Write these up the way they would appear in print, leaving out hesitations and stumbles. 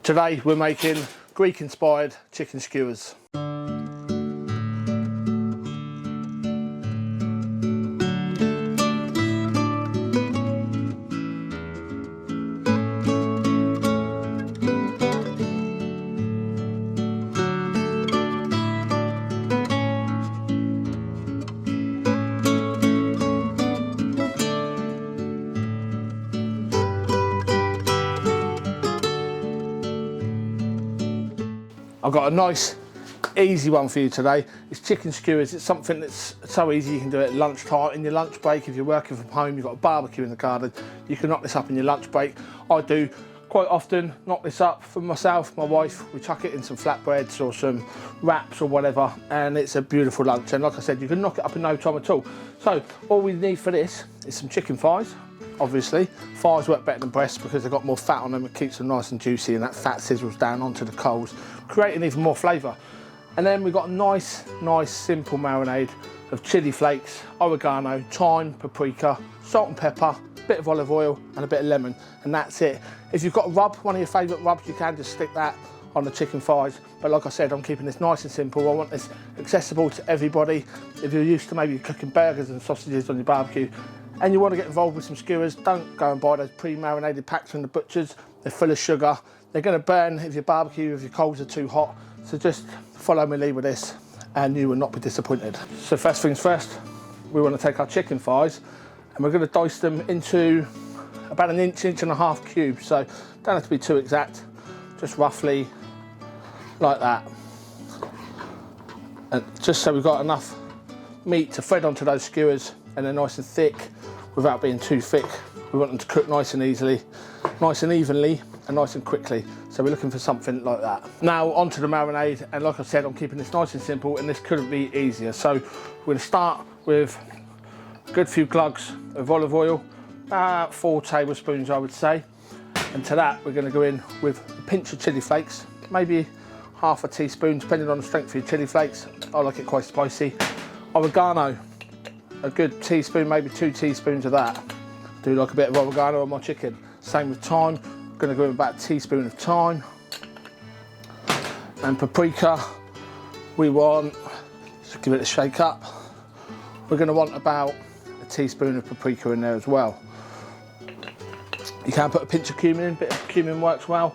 Today we're making Greek-inspired chicken skewers. I've got a nice, easy one for you today. It's chicken skewers. It's something that's so easy. You can do it at lunchtime, in your lunch break. If you're working from home, you've got a barbecue in the garden, you can knock this up in your lunch break. I do quite often knock this up for myself, my wife. We chuck it in some flatbreads or some wraps or whatever, and it's a beautiful lunch. And like I said, you can knock it up in no time at all. So all we need for this is some chicken thighs. Obviously, thighs work better than breasts because they've got more fat on them. It keeps them nice and juicy, and that fat sizzles down onto the coals, creating even more flavour. And then we've got a nice simple marinade of chili flakes, oregano, thyme, paprika, salt and pepper, a bit of olive oil and a bit of lemon, and that's it. If you've got a rub, one of your favourite rubs, you can just stick that on the chicken thighs. But like I said, I'm keeping this nice and simple. I want this accessible to everybody. If you're used to maybe cooking burgers and sausages on your barbecue, and you want to get involved with some skewers, don't go and buy those pre-marinated packs from the butchers. They're full of sugar. They're going to burn if your barbecue, if your coals are too hot. So just follow my lead with this and you will not be disappointed. So first things first, we want to take our chicken thighs and we're going to dice them into about an inch and a half cubes. So don't have to be too exact, just roughly like that. And just so we've got enough meat to thread onto those skewers and they're nice and thick without being too thick. We want them to cook nice and easily, nice and evenly, and nice and quickly. So we're looking for something like that. Now onto the marinade, and like I said, I'm keeping this nice and simple, and this couldn't be easier. So we're gonna start with a good few glugs of olive oil, about 4 tablespoons I would say. And to that, we're gonna go in with a pinch of chili flakes, maybe half a teaspoon, depending on the strength of your chili flakes. I like it quite spicy. Oregano, a good teaspoon, maybe 2 teaspoons of that. Do like a bit of oregano on my chicken. Same with thyme. I'm going to go in about a teaspoon of thyme. And paprika, we want, just give it a shake up. We're going to want about a teaspoon of paprika in there as well. You can put a pinch of cumin in, a bit of cumin works well.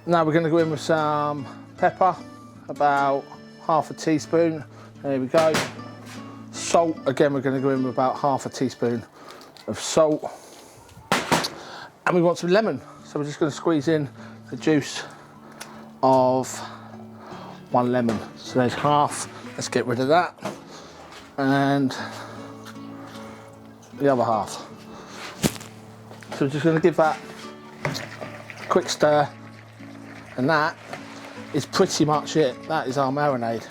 Now we're going to go in with some pepper, about half a teaspoon. There we go. Salt, again, we're going to go in with about half a teaspoon of salt. And we want some lemon. So we're just going to squeeze in the juice of 1 lemon. So there's half. Let's get rid of that. And the other half. So we're just going to give that a quick stir. And that is pretty much it. That is our marinade.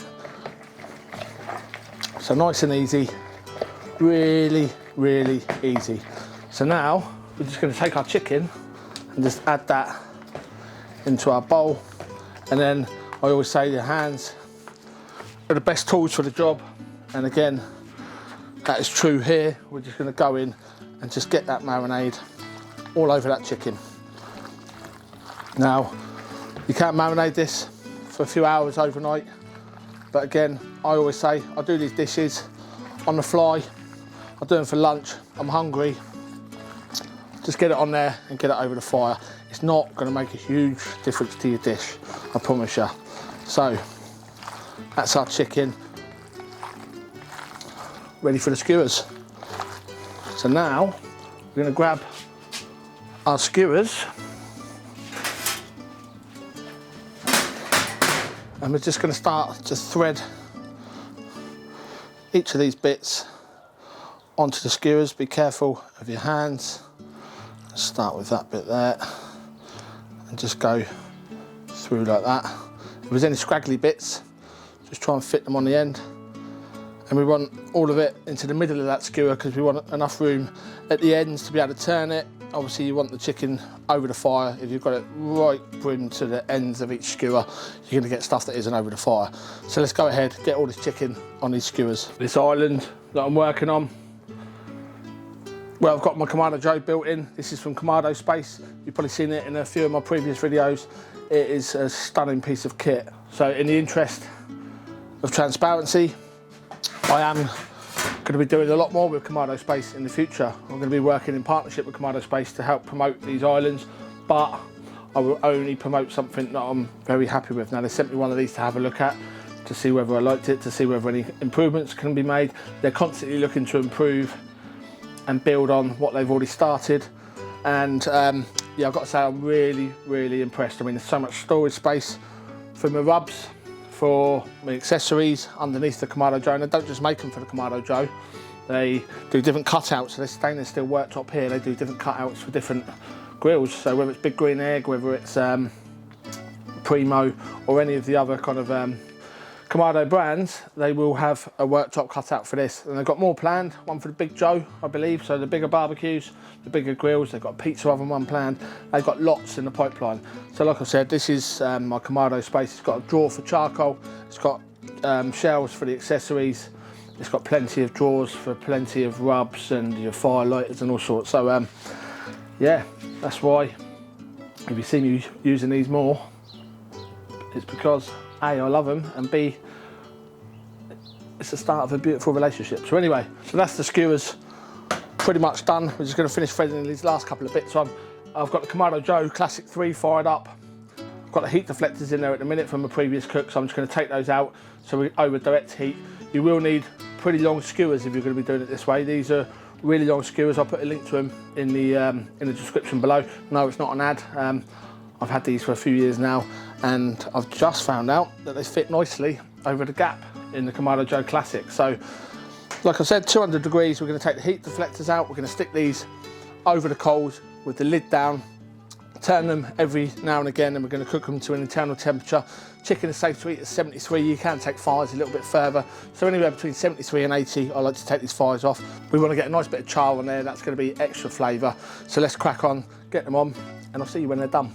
So nice and easy, really easy. So now we're just going to take our chicken and just add that into our bowl. And then I always say your hands are the best tools for the job. And again, that is true here. We're just going to go in and just get that marinade all over that chicken. Now, you can't marinate this for a few hours overnight. But again, I always say, I do these dishes on the fly. I do them for lunch. I'm hungry. Just get it on there and get it over the fire. It's not going to make a huge difference to your dish, I promise you. So, that's our chicken ready for the skewers. So now, we're going to grab our skewers and we're just going to start to thread each of these bits onto the skewers. Be careful of your hands. Let's start with that bit there and just go through like that. If there's any scraggly bits, just try and fit them on the end. And we want all of it into the middle of that skewer because we want enough room at the ends to be able to turn it. Obviously you want the chicken over the fire. If you've got it right brim to the ends of each skewer, you're going to get stuff that isn't over the fire. So let's go ahead, get all this chicken on these skewers. This island that I'm working on, Well, I've got my Kamado Joe built in. This is from Kamado Space. You've probably seen it in a few of my previous videos. It is a stunning piece of kit. So in the interest of transparency, I am going to be doing a lot more with Kamado Space in the future. I'm going to be working in partnership with Kamado Space to help promote these islands, but I will only promote something that I'm very happy with. Now, they sent me one of these to have a look at, to see whether I liked it, to see whether any improvements can be made. They're constantly looking to improve and build on what they've already started. And yeah, I've got to say, I'm really, really impressed. I mean, there's so much storage space for my rubs, for my accessories underneath the Kamado Joe. And they don't just make them for the Kamado Joe. They do different cutouts. So this stainless steel worktop here, they do different cutouts for different grills. So whether it's Big Green Egg, whether it's Primo, or any of the other kind of Kamado brands, they will have a worktop cutout for this. And they've got more planned, one for the Big Joe, I believe. So the bigger barbecues, the bigger grills, they've got a pizza oven one planned. They've got lots in the pipeline. So like I said, this is my Kamado Space. It's got a drawer for charcoal. It's got shelves for the accessories. It's got plenty of drawers for plenty of rubs and your fire lighters and all sorts. So yeah, that's why if you see me using these more, it's because A, I love them, and B, it's the start of a beautiful relationship. So anyway, so that's the skewers pretty much done. We're just going to finish threading these last couple of bits on. I've got the Kamado Joe Classic 3 fired up. I've got the heat deflectors in there at the minute from a previous cook, so I'm just going to take those out so we over direct heat. You will need pretty long skewers if you're going to be doing it this way. These are really long skewers. I'll put a link to them in the description below. No, it's not an ad. I've had these for a few years now, and I've just found out that they fit nicely over the gap in the Kamado Joe Classic. So, like I said, 200 degrees, we're going to take the heat deflectors out. We're going to stick these over the coals with the lid down, turn them every now and again, and we're going to cook them to an internal temperature. Chicken is safe to eat at 73. You can take fires a little bit further. So anywhere between 73 and 80, I like to take these fires off. We want to get a nice bit of char on there. That's going to be extra flavour. So let's crack on, get them on, and I'll see you when they're done.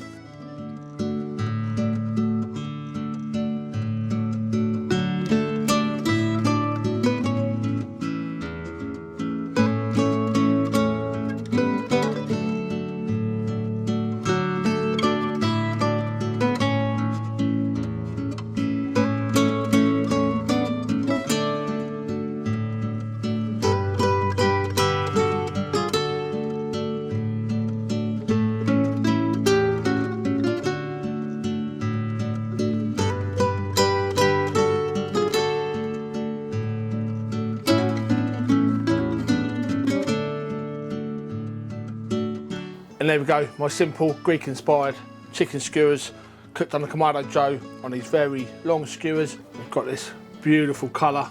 And there we go, my simple Greek-inspired chicken skewers cooked on the Kamado Joe on these very long skewers. We've got this beautiful colour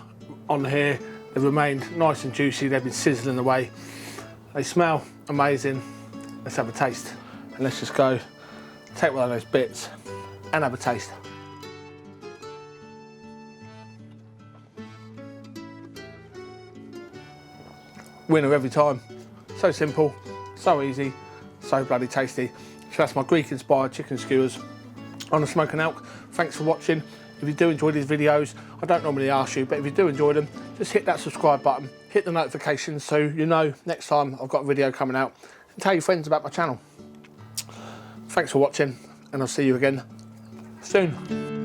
on here. They've remained nice and juicy. They've been sizzling away. They smell amazing. Let's have a taste. And let's just go take one of those bits and have a taste. Winner every time. So simple, so easy. So bloody tasty. So that's my Greek-inspired chicken skewers on a smoke and elk. Thanks for watching. If you do enjoy these videos, I don't normally ask you, but if you do enjoy them, just hit that subscribe button, hit the notifications so you know next time I've got a video coming out, and tell your friends about my channel. Thanks for watching, and I'll see you again soon.